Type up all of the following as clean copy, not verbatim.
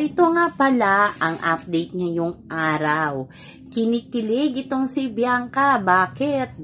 ito nga pala ang update ngayong araw. Kinikilig itong si Bianca. Bakit?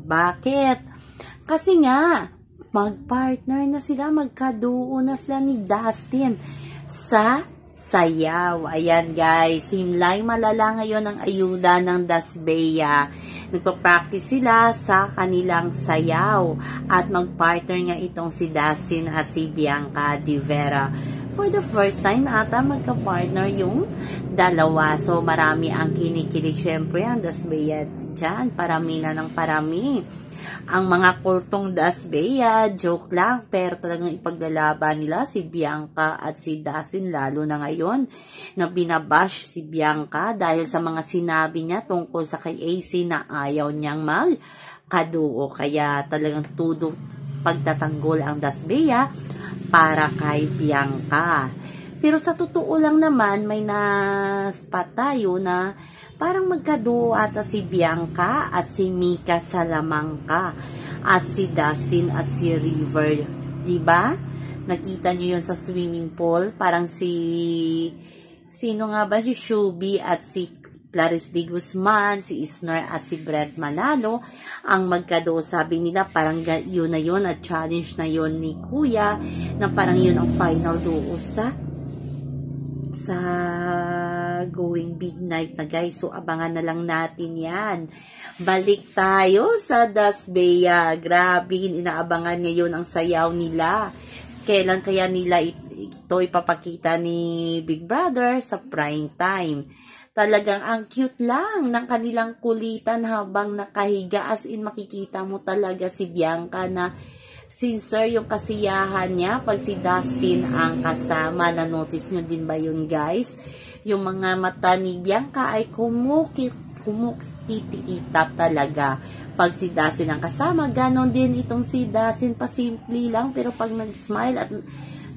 Kasi nga, magpartner na sila, magkaduo na sila ni Dustin sa sayaw. Ayan guys, himlay malala ngayon ang ayuda ng Dasbea. Nagpa-practice sila sa kanilang sayaw at magpartner nga itong si Dustin at si Bianca Di Vera. For the first time ata magka-partner yung dalawa. So marami ang kinikilig. Syempre ang Dasbea dyan, parami na ng parami. Ang mga kultong Dasbea, joke lang, pero talagang ipaglalaban nila si Bianca at si Dustin, lalo na ngayon na binabash si Bianca dahil sa mga sinabi niya tungkol sa kay AC na ayaw niyang magkaduo. Kaya talagang tudo pagtatanggol ang Dasbea para kay Bianca. Pero sa totoo lang naman, may na-spot tayo na parang magkaduo ata si Bianca at si Mika Salamanca at si Dustin at si River. Diba? Nakita nyo yun sa swimming pool. Parang sino nga ba? Si Shubi at si Clarice de Guzman, si Isner at si Brent Manalo ang magkaduo. Sabi nila parang yun na yun at challenge na yun ni Kuya na parang yun ang final duo sa Going Big Night na guys. So abangan na lang natin yan. Balik tayo sa Dasbea. Grabe, inaabangan ngayon ang sayaw nila. Kailan kaya nila ito ipapakita ni Big Brother sa prime time? Talagang ang cute lang ng kanilang kulitan habang nakahiga. As in makikita mo talaga si Bianca na sincere yung kasiyahan niya pag si Dustin ang kasama. Na-notice nyo din ba yun guys? Yung mga mata ni Bianca ay kumukititap talaga pag si Dustin ang kasama. Ganon din itong si Dustin, pasimple lang pero pag nag-smile at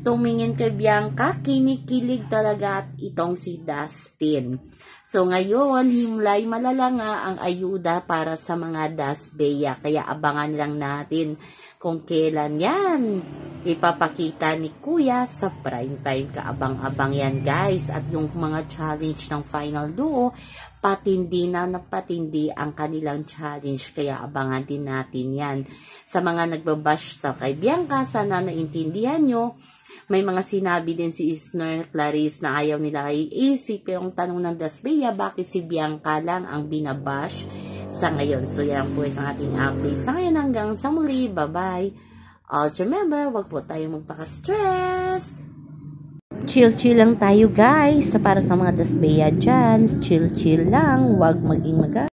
tumingin kay Bianca, kinikilig talaga at itong si Dustin. So ngayon, himlay malala nga ang ayuda para sa mga Dasbea. Kaya abangan lang natin kung kailan yan ipapakita ni Kuya sa prime time. Kaabang-abang yan guys. At yung mga challenge ng final duo, patindi na napatindi ang kanilang challenge. Kaya abangan din natin yan. Sa mga nagbabash sa kay Bianca, sana naintindihan nyo. May mga sinabi din si Isner, Clarice na ayaw nila kay AC. Pero ang tanong ng Dasbea, bakit si Bianca lang ang binabash sa ngayon? So yan po ang ating update sa ngayon. Hanggang sa muli. Bye-bye. Also remember, wag po tayong magpaka-stress. Chill-chill lang tayo guys. Para sa mga Dasbea dyan, chill-chill lang. Wag maging